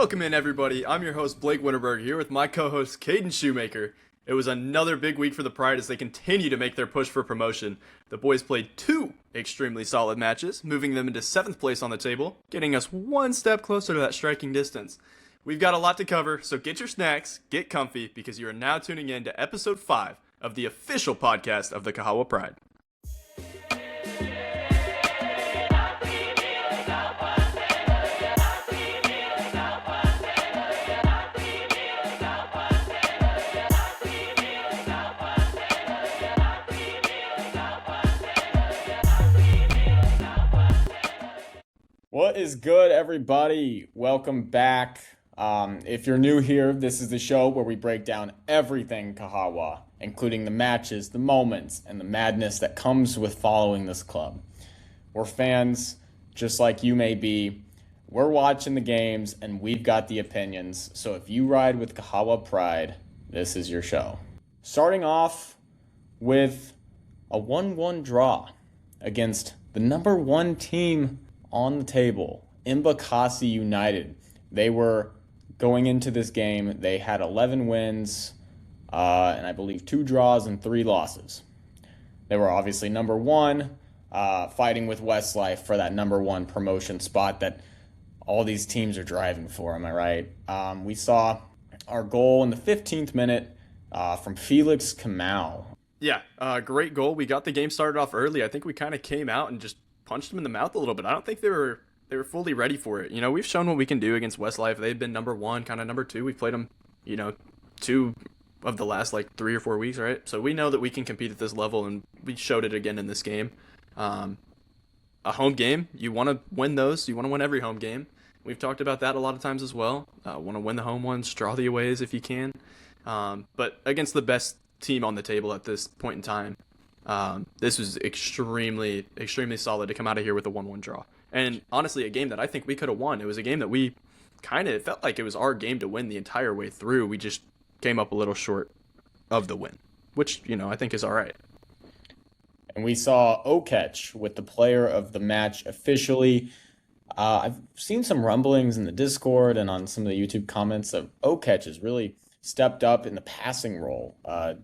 Welcome in, everybody. I'm your host, Blake Winterberg, here with my co-host, Caden Shoemaker. It was another big week for the Pride as they continue to make their push for promotion. The boys played two extremely solid matches, moving them into 7th place on the table, getting us one step closer to that striking distance. We've got a lot to cover, so get your snacks, get comfy, because you are now tuning in to episode 5 of the official podcast of the Kahawa Pride. What is good, everybody? Welcome back. If you're new here, this is the show where we break down everything Kahawa, including the matches, the moments, and the madness that comes with following this club. We're fans, just like you may be. We're watching the games, and we've got the opinions. So if you ride with Kahawa Pride, this is your show. Starting off with a 1-1 draw against the number 1 team on the table, Mbukasi United. They were going into this game, they had 11 wins, and I believe 2 draws and 3 losses. They were obviously number 1, fighting with Westlife for that number 1 promotion spot that all these teams are driving for, am I right? We saw our goal in the 15th minute from Felix Kamau. Yeah, great goal. We got the game started off early. I think we kind of came out and just punched them in the mouth a little bit. I don't think they were fully ready for it. You know, we've shown what we can do against Westlife. They've been number 1, kind of number 2. We've played them, 2 of the last 3 or 4 weeks, right? So we know that we can compete at this level, and we showed it again in this game. A home game, you want to win those. You want to win every home game. We've talked about that a lot of times as well. Want to win the home ones, draw the aways if you can. But against the best team on the table at this point in time, this was extremely, extremely solid to come out of here with a 1-1 draw. And honestly, a game that I think we could have won. It was a game that we felt like it was our game to win the entire way through. We just came up a little short of the win, which, I think is all right. And we saw Ocetch with the player of the match officially. I've seen some rumblings in the Discord and on some of the YouTube comments that Ocetch has really stepped up in the passing role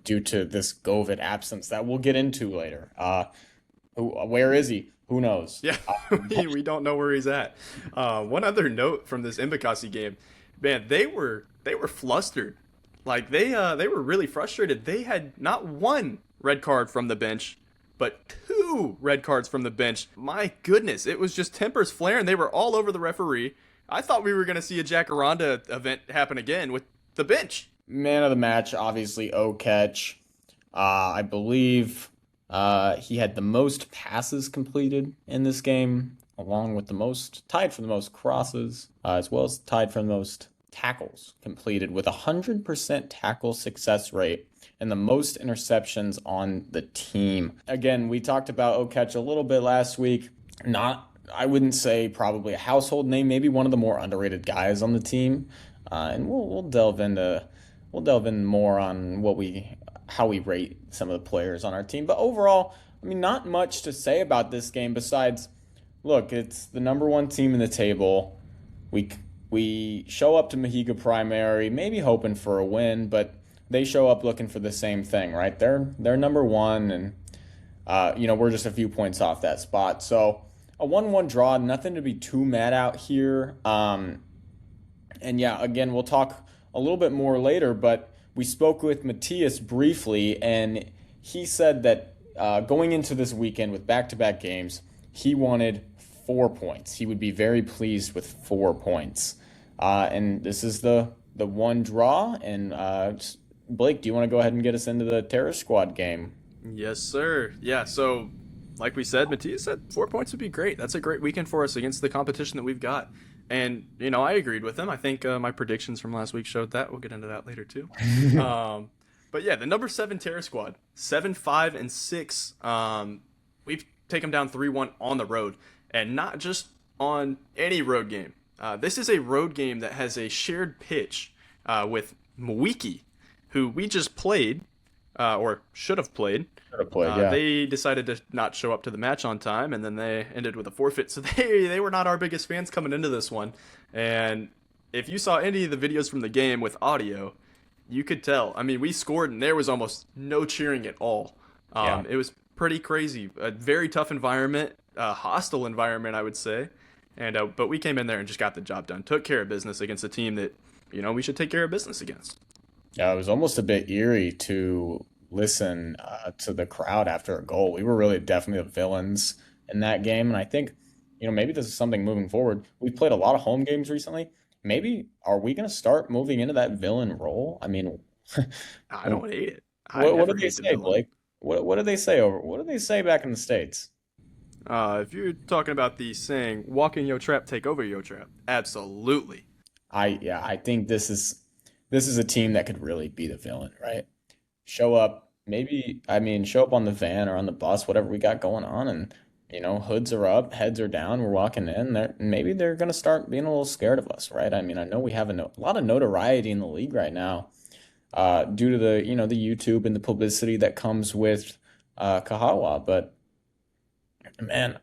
due to this COVID absence that we'll get into later. Where is he? Who knows? Yeah, we don't know where he's at. One other note from this Mbukasi game, man, they were flustered. They were really frustrated. They had not 1 red card from the bench, but 2 red cards from the bench. My goodness, it was just tempers flaring. They were all over the referee. I thought we were going to see a Jacaranda event happen again with the bench. Man of the match, obviously Ocetch. I believe he had the most passes completed in this game, along with tied for the most crosses, as well as tied for the most tackles completed with 100% tackle success rate and the most interceptions on the team. Again, we talked about Ocetch a little bit last week. I wouldn't say probably a household name, maybe one of the more underrated guys on the team. And we'll delve in more on how we rate some of the players on our team. But overall, not much to say about this game besides, look, it's the number 1 team in the table. We show up to Mahiga Primary, maybe hoping for a win, but they show up looking for the same thing, right? They're number 1, and we're just a few points off that spot. So a 1-1 draw, nothing to be too mad out here. And yeah, again, we'll talk a little bit more later, but we spoke with Matthias briefly, and he said that going into this weekend with back-to-back games, he wanted 4 points. He would be very pleased with 4 points. And this is the 1 draw. And Blake, do you want to go ahead and get us into the Terror Squad game? Yes, sir. Yeah, so like we said, Matthias said 4 points would be great. That's a great weekend for us against the competition that we've got. And, I agreed with him. I think my predictions from last week showed that. We'll get into that later, too. But, yeah, the number 7 Terror Squad, 7-5-6. We've taken them down 3-1 on the road, and not just on any road game. This is a road game that has a shared pitch with Mwaniki, who we just played, or should have played. Yeah. They decided to not show up to the match on time, and then they ended with a forfeit. So they were not our biggest fans coming into this one. And if you saw any of the videos from the game with audio, you could tell. I mean, we scored and there was almost no cheering at all. Yeah. It was pretty crazy. A very tough environment, a hostile environment, I would say. And but we came in there and just got the job done. Took care of business against a team that we should take care of business against. Yeah, it was almost a bit eerie to listen to the crowd after a goal. We were really definitely the villains in that game, and I think, maybe this is something moving forward. We've played a lot of home games recently. Maybe are we going to start moving into that villain role? I mean, I don't hate it. I what never do they hate the say, villain. Blake? What do they say over? What do they say back in the States? If you're talking about the saying "walk in your trap, take over your trap," absolutely. I think this is a team that could really be the villain, right? Show up, maybe, I mean, show up on the van or on the bus, whatever we got going on, and hoods are up, heads are down, we're walking in. Maybe they're gonna start being a little scared of us, right? I mean, I know we have a lot of notoriety in the league right now, due to the YouTube and the publicity that comes with Kahawa, but man,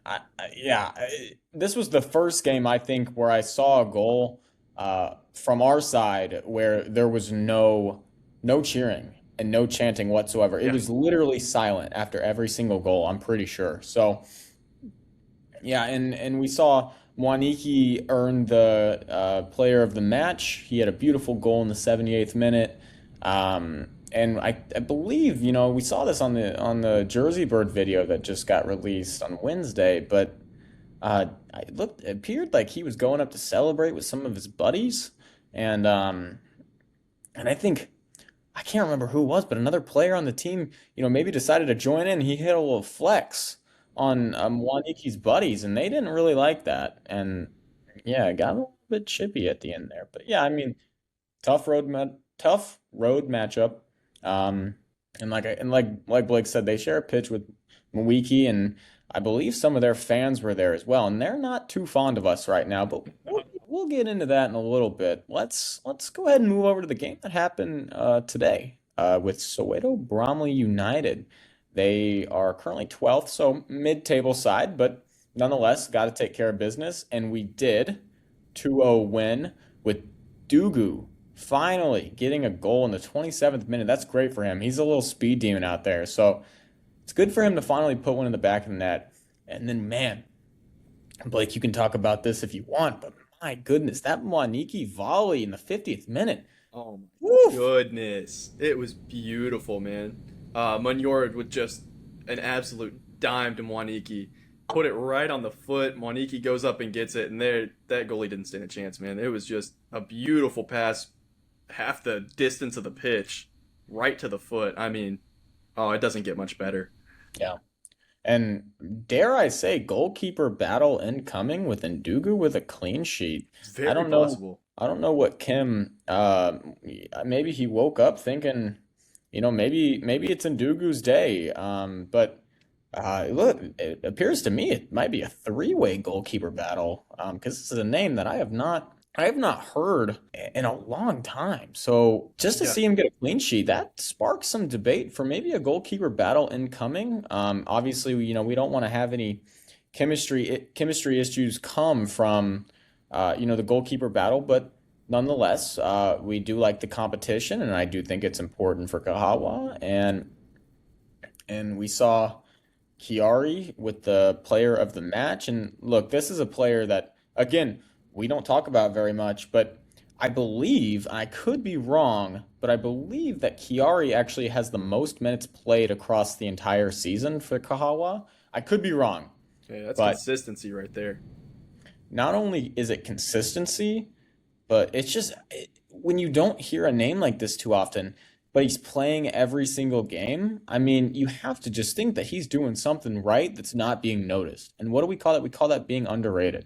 this was the first game I think where I saw a goal from our side where there was no cheering and no chanting whatsoever. It Yeah. was literally silent after every single goal, I'm pretty sure. So yeah, and we saw Mwaniki earn the player of the match. He had a beautiful goal in the 78th minute. And I believe, we saw this on the Jersey Bird video that just got released on Wednesday, but it appeared like he was going up to celebrate with some of his buddies, and I think I can't remember who it was, but another player on the team, maybe decided to join in. He hit a little flex on Mwaniki's buddies, and they didn't really like that, and yeah, it got a little bit chippy at the end there. But yeah, I mean, tough road matchup. Um, and like Blake said, they share a pitch with Mwiki, and I believe some of their fans were there as well. And they're not too fond of us right now, but we'll get into that in a little bit. Let's go ahead and move over to the game that happened today with Soweto Bromley United. They are currently 12th, so mid-table side, but nonetheless, got to take care of business, and we did. 2-0 win with Dugu finally getting a goal in the 27th minute. That's great for him. He's a little speed demon out there. So it's good for him to finally put one in the back of the net. And then, man, Blake, you can talk about this if you want, but my goodness, that Mwaniki volley in the 50th minute. Oh my Woof. goodness. It was beautiful, man. Munyord with just an absolute dime to Mwaniki. Put it right on the foot. Mwaniki goes up and gets it, and that goalie didn't stand a chance, man. It was just a beautiful pass, half the distance of the pitch, right to the foot. I mean, oh, it doesn't get much better. Yeah. And dare I say, goalkeeper battle incoming with Ndugu with a clean sheet. It's I very don't know. possible. I don't know what Kim. Maybe he woke up thinking, maybe it's Ndugu's day. But look, it appears to me it might be a three-way goalkeeper battle. Because this is a name that I have not heard in a long time. So just to Yeah. see him get a clean sheet, that sparks some debate for maybe a goalkeeper battle incoming. Obviously, we don't want to have any chemistry issues come from the goalkeeper battle, but nonetheless, we do like the competition, and I do think it's important for Kahawa. And we saw Chiari with the player of the match. And look, this is a player that, again, we don't talk about very much, but I believe, I could be wrong, but I believe that Chiari actually has the most minutes played across the entire season for Kahawa. I could be wrong, Yeah, that's but consistency right there. not only is it consistency, but it's just when you don't hear a name like this too often, but he's playing every single game. I mean, you have to just think that he's doing something right that's not being noticed. And what do we call that? We call that being underrated.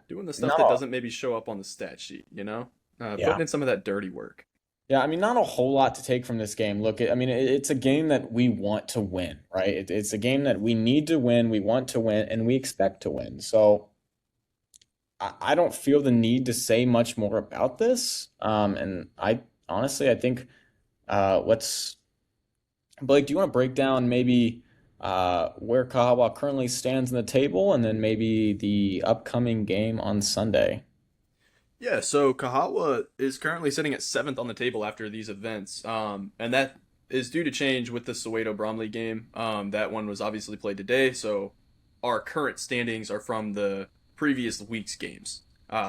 Doing the stuff that No, doesn't maybe show up on the stat sheet, yeah. putting in some of that dirty work. Yeah, I mean, not a whole lot to take from this game. Look, I mean, it's a game that we want to win, right? It's a game that we need to win, we want to win, and we expect to win. So I don't feel the need to say much more about this. And I honestly, I think let's Blake, do you want to break down maybe where Kahawa currently stands in the table, and then maybe the upcoming game on Sunday? Yeah, so Kahawa is currently sitting at seventh on the table after these events, and that is due to change with the Soweto Bromley game. That one was obviously played today, so our current standings are from the previous week's games.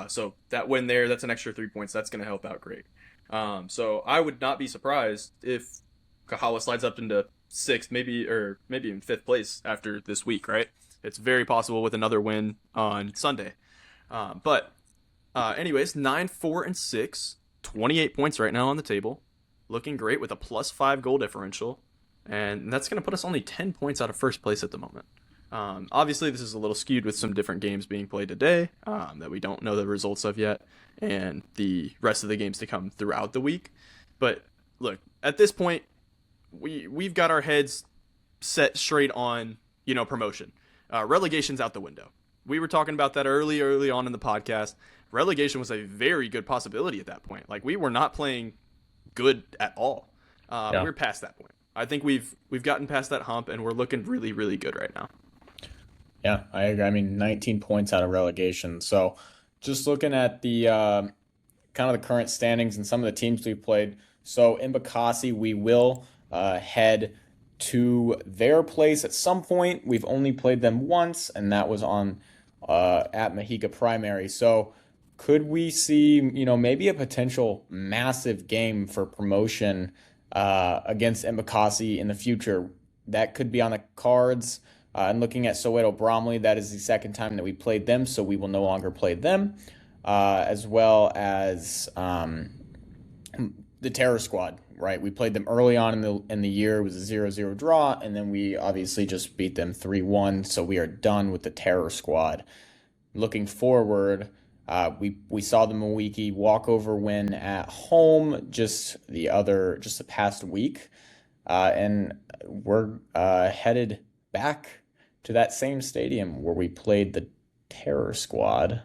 So that win there, that's an extra 3 points. That's going to help out great. So I would not be surprised if Kahawa slides up into sixth, maybe even fifth place after this week. Right? It's very possible with another win on Sunday. Anyways, 9, 4, and 6, 28 points right now on the table. Looking great with a +5 goal differential. And that's going to put us only 10 points out of first place at the moment. Obviously, this is a little skewed with some different games being played today that we don't know the results of yet, and the rest of the games to come throughout the week. But look, at this point, we've got our heads set straight on promotion. Relegation's out the window. We were talking about that early on in the podcast. Relegation was a very good possibility at that point. Like we were not playing good at all. Yeah. We're past that point. I think we've gotten past that hump, and we're looking really, really good right now. Yeah, I agree. I mean, 19 points out of relegation. So just looking at the kind of the current standings and some of the teams we've played. So in Mbukasi, we will head to their place at some point. We've only played them once, and that was on at Mahiga Primary. So could we see, maybe a potential massive game for promotion against Mbukasi in the future? That could be on the cards. And looking at Soweto Bromley, that is the second time that we played them, so we will no longer play them, as well as the Terror Squad. Right, we played them early on in the year. It was a 0-0 draw, and then we obviously just beat them 3-1. So we are done with the Terror Squad. Looking forward, we saw the Mwaniki walkover win at home just the past week, and we're headed back to that same stadium where we played the Terror Squad,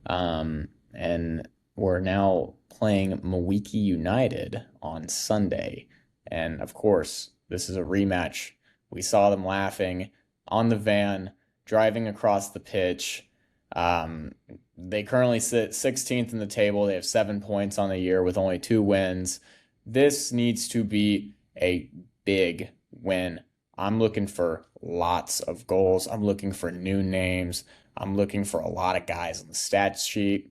and we're now playing Mwaniki United on Sunday. And of course, this is a rematch. We saw them laughing on the van, driving across the pitch. They currently sit 16th in the table. They have 7 points on the year with only 2 wins. This needs to be a big win. I'm looking for lots of goals. I'm looking for new names. I'm looking for a lot of guys on the stats sheet.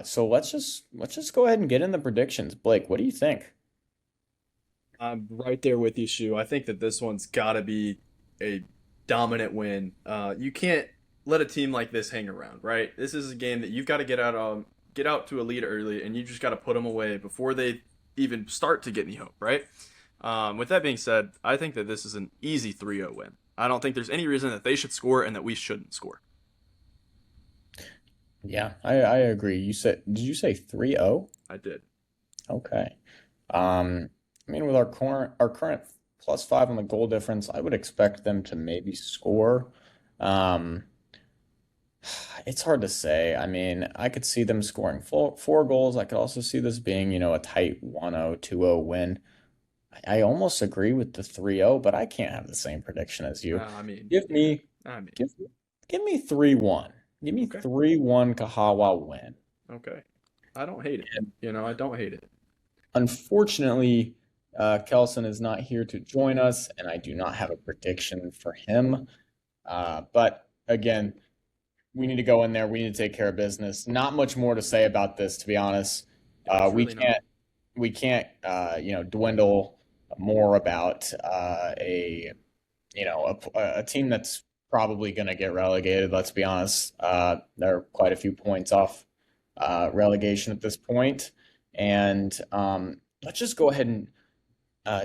So let's just go ahead and get in the predictions. Blake, what do you think? I'm right there with you, Shu. I think that this one's got to be a dominant win. You can't let a team like this hang around, right? This is a game that you've got to get out to a lead early, and you just got to put them away before they even start to get any hope, right? With that being said, I think that this is an easy 3-0 win. I don't think there's any reason that they should score and that we shouldn't score. Yeah, I agree. Did you say 3-0? I did. Okay. I mean, with our current +5 on the goal difference, I would expect them to maybe score. Um, it's hard to say. I mean, I could see them scoring four goals. I could also see this being, a tight 1-0, 2-0 win. I almost agree with the 3-0, but I can't have the same prediction as you. I mean, Give yeah. me I mean, give give me 3-1. Give me okay, 3-1 Kahawa win. okay. I don't hate it. I don't hate it. Unfortunately, Kelson is not here to join us, and I do not have a prediction for him. But again, we need to go in there. We need to take care of business. Not much more to say about this, to be honest. There's We really not. can't dwindle more about a team that's probably going to get relegated. Let's be honest. They're quite a few points off relegation at this point, and let's just go ahead and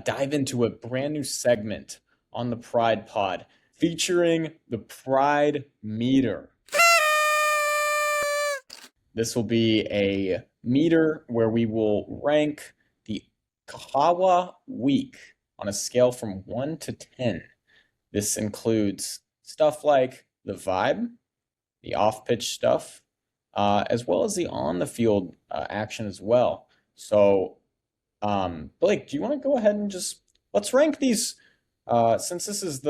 dive into a brand new segment on the Pride Pod featuring the Pride Meter. This will be a meter where we will rank the Kahawa week on a scale from 1 to 10. This includes stuff like the vibe, the off pitch stuff, as well as the on the field action as well. So, Blake, do you want to go ahead and just let's rank these? Since this is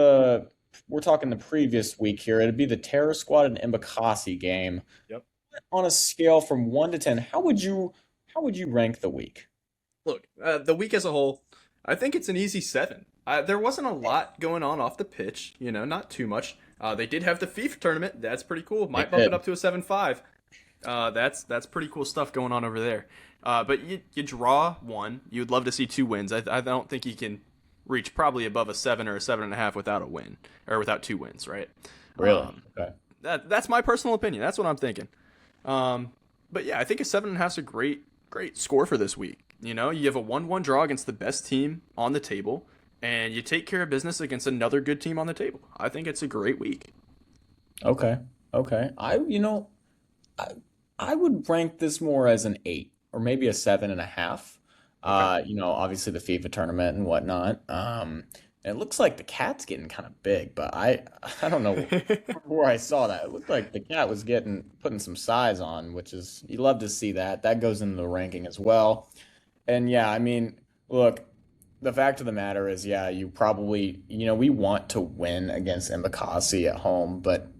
we're talking the previous week here, it'd be the Terror Squad and Mbukasi game. Yep. on a scale from 1 to 10, how would you rank the week? Look, the week as a whole, I think it's an easy 7. There wasn't a lot going on off the pitch, not too much. They did have the FIFA tournament. That's pretty cool. They Might bump it did. up to a 7.5. That's pretty cool stuff going on over there. But you draw one. You'd love to see 2 wins. I don't think you can reach probably above a 7 or a 7.5 without a win or without 2 wins, right? Really? Um, Okay. that's my personal opinion. That's what I'm thinking. But yeah, I think a 7.5 is a great score for this week. You have a 1-1 draw against the best team on the table, and you take care of business against another good team on the table. I think it's a great week. Okay. Okay. I I would rank this more as an 8 or maybe a 7.5. Okay. Obviously the FIFA tournament and whatnot. And it looks like the cat's getting kind of big, but I don't know where I saw that. It looked like the cat was getting putting some size on, which is you love to see that. That goes into the ranking as well. And yeah, I mean, look, the fact of the matter is, yeah, you probably, we want to win against Mbukasi at home, but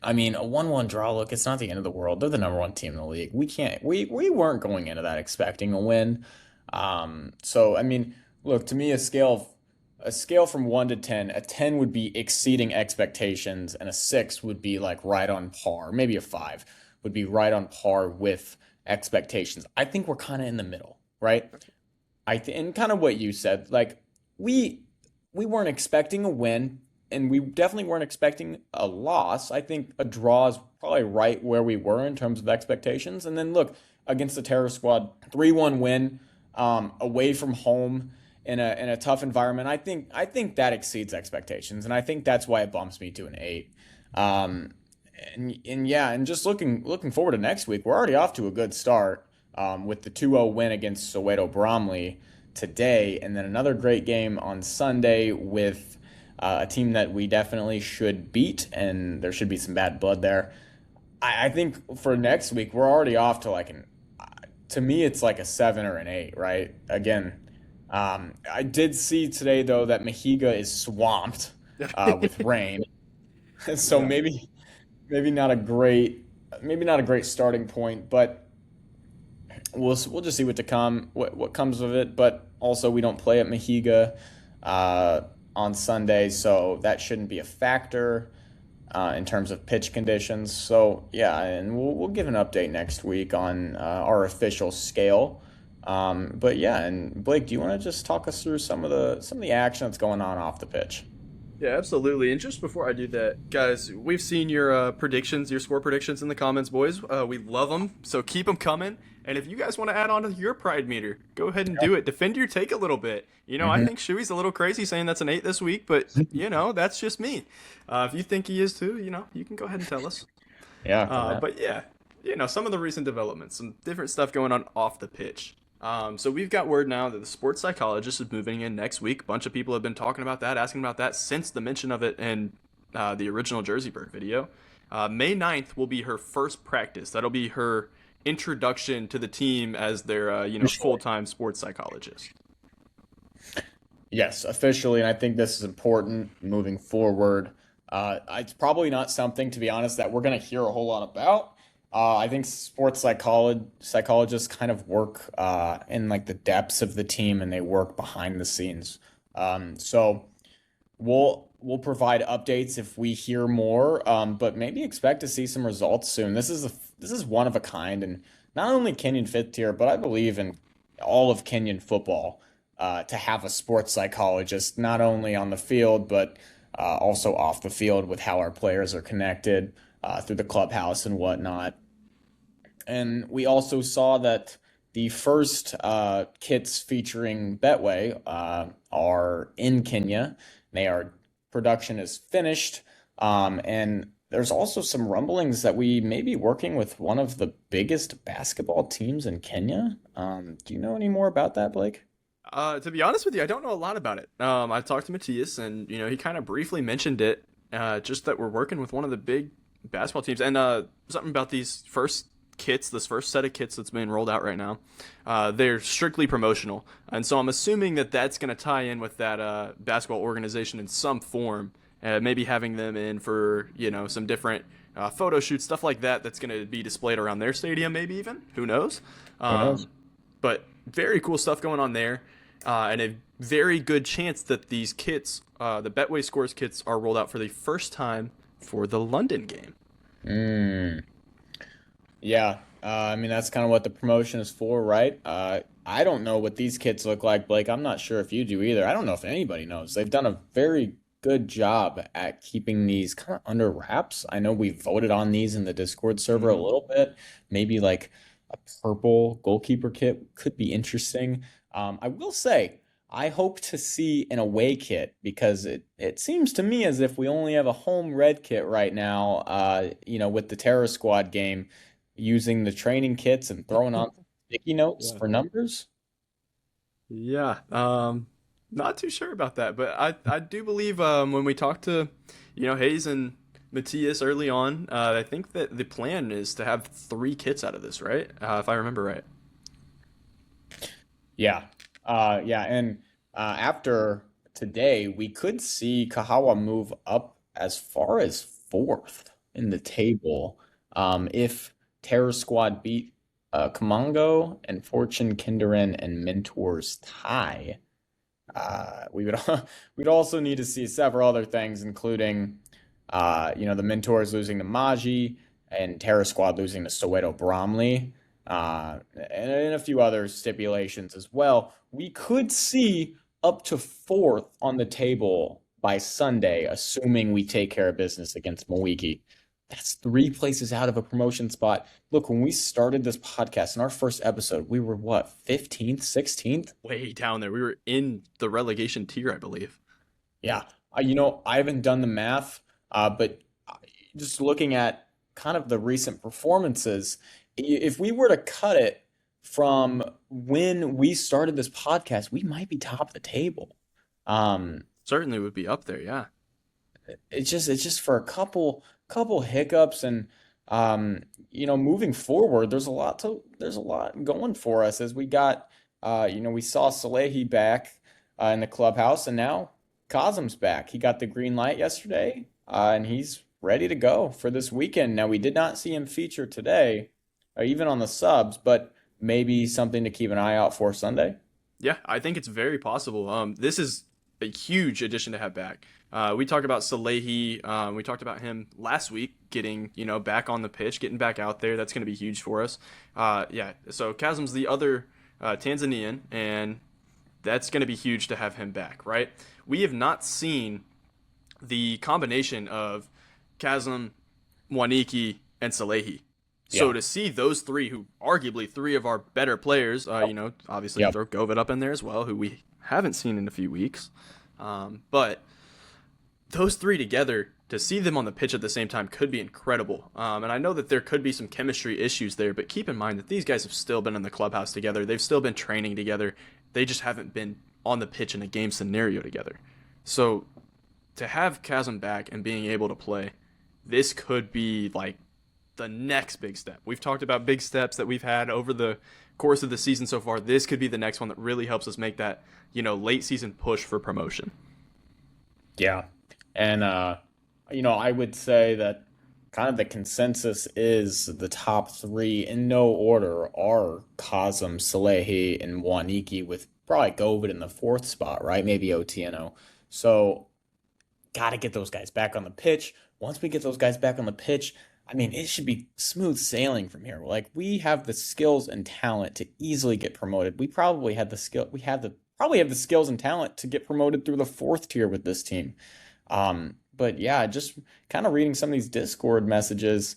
I mean, a 1-1 draw, look, it's not the end of the world. They're the number one team in the league. We weren't going into that expecting a win. So I mean, look, to me, a scale from 1 to 10, a 10 would be exceeding expectations, and a 6 would be like right on par. Maybe a 5 would be right on par with expectations. I think we're kind of in the middle, right? And kind of what you said, like we we weren't expecting a win, and we definitely weren't expecting a loss. I think a draw is probably right where we were in terms of expectations. And then look, against the Terror Squad, 3-1 win, away from home in a tough environment. I think that exceeds expectations, and I think that's why it bumps me to an 8. Um, and yeah, and just looking forward to next week, we're already off to a good start with the 2-0 win against Soweto Bromley today, and then another great game on Sunday with a team that we definitely should beat, and there should be some bad blood there. I think for next week, we're already off to to me, it's like a 7 or an 8, right? Again, I did see today though that Mahiga is swamped with rain, so Yeah. maybe not a great starting point, but we'll just see what comes of it. But also, we don't play at Mahiga uh, on Sunday, so that shouldn't be a factor in terms of pitch conditions. So yeah, and we'll give an update next week on our official scale. But yeah, and Blake, do you want to just talk us through some of the action that's going on off the pitch? Yeah, absolutely. And just before I do that, guys, we've seen your predictions, your score predictions in the comments, boys. We love them, so keep them coming. And if you guys want to add on to your pride meter, go ahead and do it. Defend your take a little bit. I Hmm. think Shuey's a little crazy saying that's an 8 this week, but that's just me. If you think he is too, you can go ahead and tell us. Yeah, come on. But yeah, some of the recent developments, some different stuff going on off the pitch. So we've got word now that the sports psychologist is moving in next week. A bunch of people have been talking about that, asking about that since the mention of it in the original Jerseyburg video. May 9th will be her first practice. That'll be her introduction to the team as their Officially. full-time sports psychologist. Yes, officially, and I think this is important moving forward. It's probably not something, to be honest, that we're going to hear a whole lot about. I think sports psychologists kind of work in like the depths of the team, and they work behind the scenes. So we'll provide updates if we hear more, but maybe expect to see some results soon. This is one of a kind, and not only Kenyan fifth tier, but I believe in all of Kenyan football to have a sports psychologist, not only on the field, but also off the field with how our players are connected through the clubhouse and whatnot. And we also saw that the first kits featuring Betway are in Kenya. They are Production is finished, and there's also some rumblings that we may be working with one of the biggest basketball teams in Kenya. Do you know any more about that, Blake? To be honest with you, I don't know a lot about it. I talked to Matthias, and he kind of briefly mentioned it, just that we're working with one of the big basketball teams, and something about these first kits, this first set of kits that's being rolled out right now. They're strictly promotional, and so I'm assuming that that's going to tie in with that basketball organization in some form. Maybe having them in for some different photo shoots, stuff like that. That's going to be displayed around their stadium, maybe even. Who knows? Who knows? But very cool stuff going on there, and a very good chance that these kits, the Betway Scores kits, are rolled out for the first time for the London game. Yeah, I mean that's kind of what the promotion is for, right? I don't know what these kits look like, Blake. I'm not sure if you do either. I don't know if anybody knows. They've done a very good job at keeping these kind of under wraps. I know we voted on these in the Discord server a little bit. Maybe like a purple goalkeeper kit could be interesting. I will say, I hope to see an away kit because it seems to me as if we only have a home red kit right now, with the Terror Squad game using the training kits and throwing on sticky notes Yeah. for numbers. Yeah, not too sure about that, but I do believe when we talked to, Hayes and Matthias early on, I think that the plan is to have three kits out of this, right? If I remember right. Yeah. Yeah. And after today, we could see Kahawa move up as far as fourth in the table if Terror Squad beat Kamongo and Fortune, Kinderen, and Mentors tie. We would we'd also need to see several other things, including the Mentors losing to Maji and Terror Squad losing to Soweto Bromley, and a few other stipulations as well. We could see up to fourth on the table by Sunday, assuming we take care of business against Mwaniki. That's three places out of a promotion spot. Look, when we started this podcast in our first episode, we were what, 15th, 16th? Way down there. We were in the relegation tier, I believe. Yeah. I haven't done the math, but just looking at kind of the recent performances, if we were to cut it from when we started this podcast, we might be top of the table. Um, Certainly would be up there, yeah. it's just for a couple hiccups and moving forward, there's a lot going for us as we got we saw Salehi back in the clubhouse and now Kazem's back. He got the green light yesterday, and he's ready to go for this weekend. Now we did not see him feature today, even on the subs, but maybe something to keep an eye out for Sunday. Yeah, I think it's very possible. This is a huge addition to have back. We talked about Salehi. We talked about him last week getting, back on the pitch, getting back out there. That's going to be huge for us. Yeah, so Kazem's the other Tanzanian, and that's going to be huge to have him back, right? We have not seen the combination of Kazem, Mwaniki, and Salehi. So Yeah. to see those three, who arguably three of our better players, obviously Yep. throw Govet up in there as well, who we haven't seen in a few weeks. But those three together, to see them on the pitch at the same time could be incredible. And I know that there could be some chemistry issues there, but keep in mind that these guys have still been in the clubhouse together. They've still been training together. They just haven't been on the pitch in a game scenario together. So to have Kazem back and being able to play, this could be like the next big step. We've talked about big steps that we've had over the course of the season so far. This could be the next one that really helps us make that, late season push for promotion. Yeah. And I would say that kind of the consensus is the top three in no order are Kazem, Salehi, and Mwaniki, with probably Govid in the fourth spot, right? Maybe Otieno. So gotta get those guys back on the pitch. Once we get those guys back on the pitch, I mean, it should be smooth sailing from here. Like, we have the skills and talent to easily get promoted. We probably had the skill. Probably have the skills and talent to get promoted through the fourth tier with this team. But yeah, just kind of reading some of these Discord messages,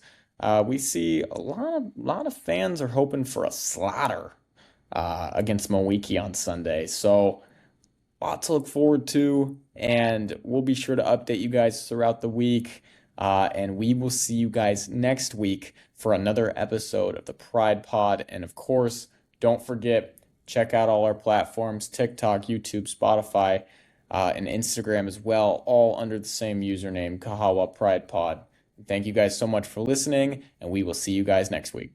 we see a lot of fans are hoping for a slaughter against Mwaniki on Sunday. So a lot to look forward to, and we'll be sure to update you guys throughout the week. And we will see you guys next week for another episode of the Pride Pod. And of course, don't forget, check out all our platforms: TikTok, YouTube, Spotify, and Instagram as well, all under the same username, Kahawa Pride Pod. Thank you guys so much for listening, and we will see you guys next week.